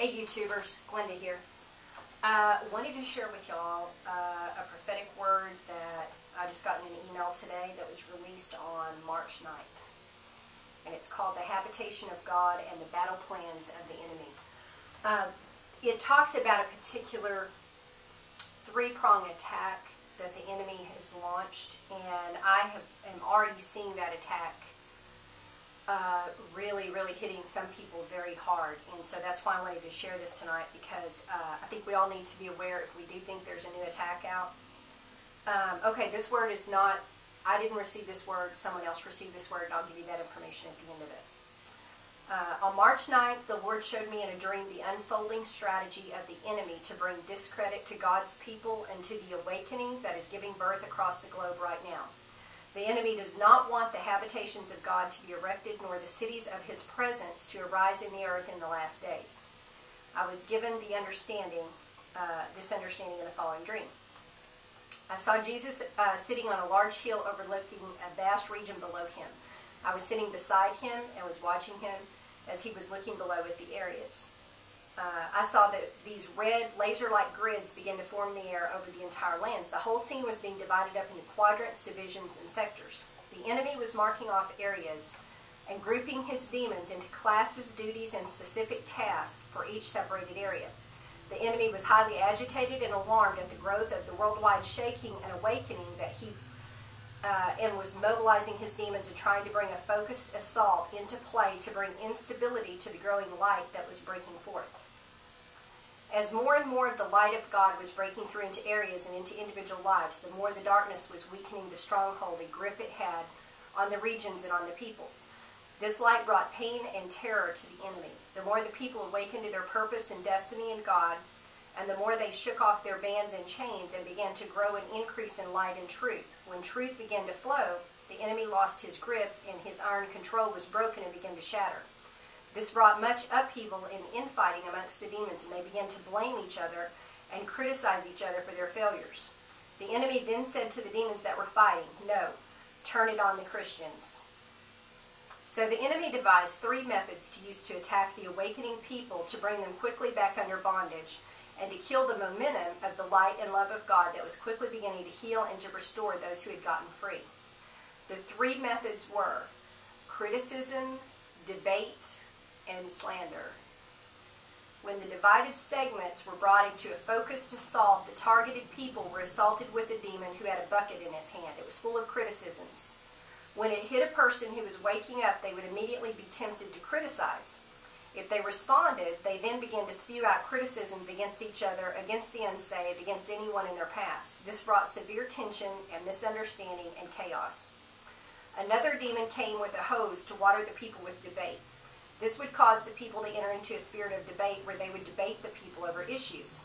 Hey YouTubers, Glenda here. Wanted to share with y'all a prophetic word that I just got in an email today that was released on March 9th. And it's called The Habitation of God and the Battle Plans of the Enemy. It talks about a particular three-pronged attack that the enemy has launched, and I am already seeing that attack really hitting some people very hard. And so that's why I wanted to share this tonight, because I think we all need to be aware if we do think there's a new attack out. Okay, this word is not, I didn't receive this word, someone else received this word, and I'll give you that information at the end of it. On March 9th, the Lord showed me in a dream the unfolding strategy of the enemy to bring discredit to God's people and to the awakening that is giving birth across the globe right now. The enemy does not want the habitations of God to be erected, nor the cities of his presence to arise in the earth in the last days. I was given the understanding, this understanding in the following dream. I saw Jesus sitting on a large hill overlooking a vast region below him. I was sitting beside him and was watching him as he was looking below at the areas. I saw that these red laser-like grids begin to form in the air over the entire lands. The whole scene was being divided up into quadrants, divisions, and sectors. The enemy was marking off areas and grouping his demons into classes, duties, and specific tasks for each separated area. The enemy was highly agitated and alarmed at the growth of the worldwide shaking and awakening that he and was mobilizing his demons and trying to bring a focused assault into play to bring instability to the growing light that was breaking forth. As more and more of the light of God was breaking through into areas and into individual lives, the more the darkness was weakening the stronghold and grip it had on the regions and on the peoples. This light brought pain and terror to the enemy. The more the people awakened to their purpose and destiny in God, and the more they shook off their bands and chains and began to grow and increase in light and truth. When truth began to flow, the enemy lost his grip and his iron control was broken and began to shatter. This brought much upheaval and infighting amongst the demons, and they began to blame each other and criticize each other for their failures. The enemy then said to the demons that were fighting, "No, turn it on the Christians." So the enemy devised three methods to use to attack the awakening people to bring them quickly back under bondage and to kill the momentum of the light and love of God that was quickly beginning to heal and to restore those who had gotten free. The three methods were criticism, debate, and slander. When the divided segments were brought into a focused assault, the targeted people were assaulted with a demon who had a bucket in his hand. It was full of criticisms. When it hit a person who was waking up, they would immediately be tempted to criticize. If they responded, they then began to spew out criticisms against each other, against the unsaved, against anyone in their past. This brought severe tension and misunderstanding and chaos. Another demon came with a hose to water the people with debate. This would cause the people to enter into a spirit of debate where they would debate the people over issues,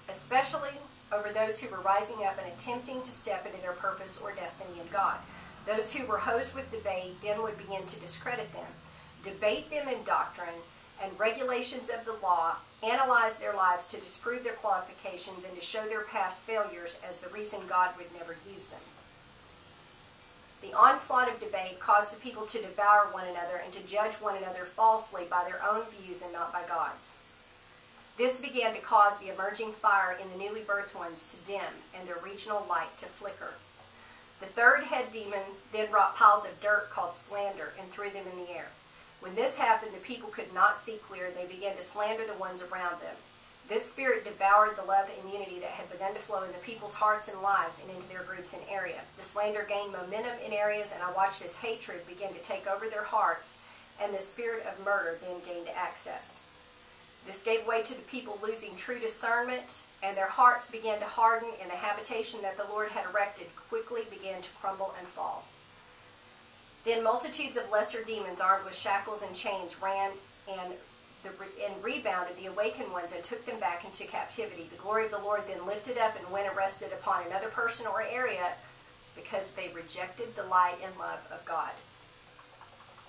especially over those who were rising up and attempting to step into their purpose or destiny in God. Those who were hosed with debate then would begin to discredit them, debate them in doctrine and regulations of the law, analyze their lives to disprove their qualifications and to show their past failures as the reason God would never use them. The onslaught of debate caused the people to devour one another and to judge one another falsely by their own views and not by God's. This began to cause the emerging fire in the newly birthed ones to dim and their regional light to flicker. The third head demon then brought piles of dirt called Slander and threw them in the air. When this happened, the people could not see clear. They began to slander the ones around them. This spirit devoured the love and unity that had begun to flow into people's hearts and lives and into their groups and area. The slander gained momentum in areas, and I watched this hatred begin to take over their hearts, and the spirit of murder then gained access. This gave way to the people losing true discernment, and their hearts began to harden, and the habitation that the Lord had erected quickly began to crumble and fall. Then multitudes of lesser demons armed with shackles and chains ran and rebounded the awakened ones and took them back into captivity. The glory of the Lord then lifted up and went and rested upon another person or area because they rejected the light and love of God.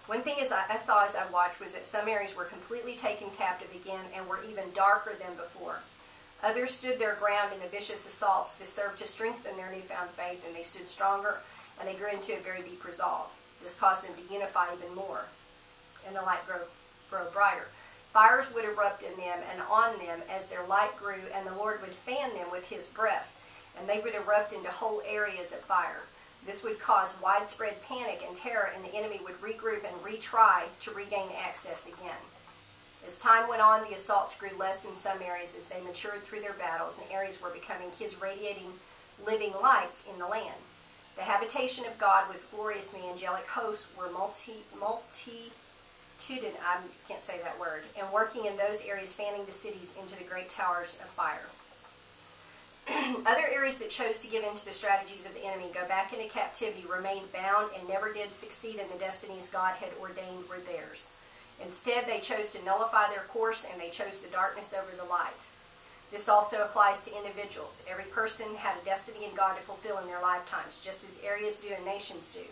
One thing I saw as I watched was that some areas were completely taken captive again and were even darker than before. Others stood their ground in the vicious assaults. This served to strengthen their newfound faith, and they stood stronger, and they grew into a very deep resolve. This caused them to unify even more, and the light grow brighter. Fires would erupt in them and on them as their light grew, and the Lord would fan them with his breath, and they would erupt into whole areas of fire. This would cause widespread panic and terror, and the enemy would regroup and retry to regain access again. As time went on, the assaults grew less in some areas as they matured through their battles, and areas were becoming his radiating living lights in the land. The habitation of God was glorious, and the angelic hosts were multitudinous, I can't say that word, and working in those areas, fanning the cities into the great towers of fire. Other areas that chose to give in to the strategies of the enemy, go back into captivity, remained bound, and never did succeed in the destinies God had ordained were theirs. Instead, they chose to nullify their course, and they chose the darkness over the light. This also applies to individuals. Every person had a destiny in God to fulfill in their lifetimes, just as areas do and nations do.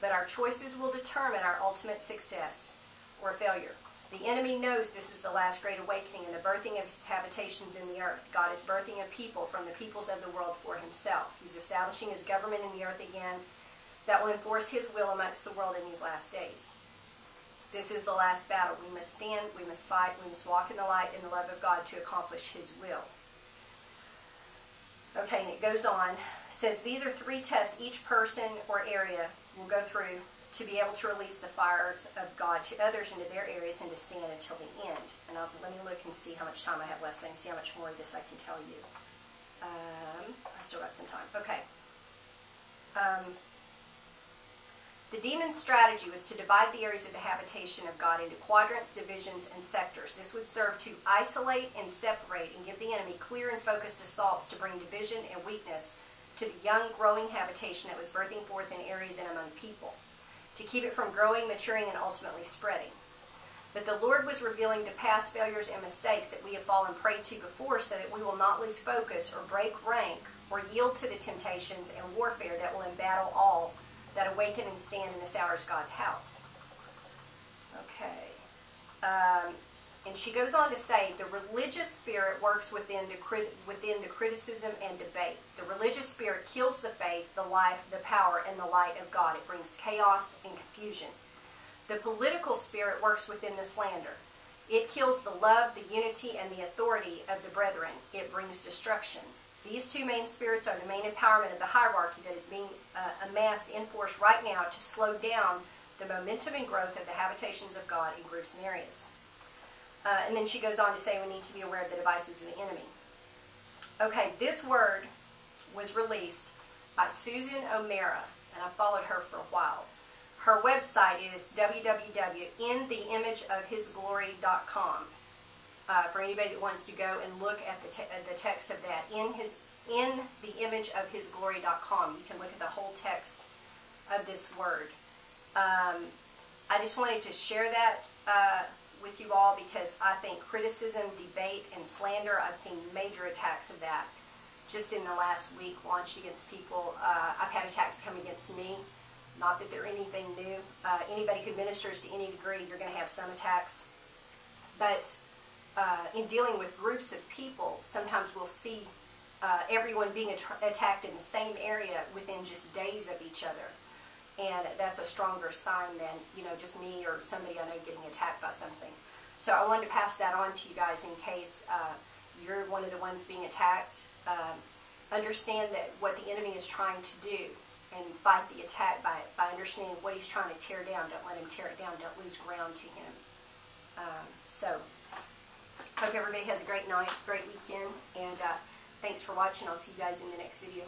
But our choices will determine our ultimate success or failure. The enemy knows this is the last great awakening and the birthing of his habitations in the earth. God is birthing a people from the peoples of the world for himself. He's establishing his government in the earth again that will enforce his will amongst the world in these last days. This is the last battle. We must stand, we must fight, we must walk in the light and the love of God to accomplish his will. Okay, and it goes on. It says, these are 3 tests each person or area will go through to be able to release the fires of God to others into their areas and to stand until the end. And let me look and see how much time I have left so I can see how much more of this I can tell you. I still got some time. Okay. The demon's strategy was to divide the areas of the habitation of God into quadrants, divisions, and sectors. This would serve to isolate and separate and give the enemy clear and focused assaults to bring division and weakness to the young, growing habitation that was birthing forth in areas and among people, to keep it from growing, maturing, and ultimately spreading. But the Lord was revealing the past failures and mistakes that we have fallen prey to before so that we will not lose focus or break rank or yield to the temptations and warfare that will embattle all that awaken and stand in this hour as God's house. Okay. And she goes on to say, the religious spirit works within the criticism and debate. The religious spirit kills the faith, the life, the power, and the light of God. It brings chaos and confusion. The political spirit works within the slander. It kills the love, the unity, and the authority of the brethren. It brings destruction. These 2 main spirits are the main empowerment of the hierarchy that is being amassed in force right now to slow down the momentum and growth of the habitations of God in groups and areas. And then she goes on to say we need to be aware of the devices of the enemy. Okay, this word was released by Susan O'Mara, and I followed her for a while. Her website is www.intheimageofhisglory.com. For anybody that wants to go and look at the text of that, intheimageofhisglory.com. You can look at the whole text of this word. I just wanted to share that with you all because I think criticism, debate, and slander, I've seen major attacks of that just in the last week launched against people. I've had attacks come against me. Not that they're anything new. Anybody who ministers to any degree, you're going to have some attacks. But in dealing with groups of people, sometimes we'll see everyone being attacked in the same area within just days of each other. And that's a stronger sign than, just me or somebody I know getting attacked by something. So I wanted to pass that on to you guys in case you're one of the ones being attacked. Understand that what the enemy is trying to do and fight the attack by understanding what he's trying to tear down. Don't let him tear it down. Don't lose ground to him. So hope everybody has a great night, great weekend, and thanks for watching. I'll see you guys in the next video.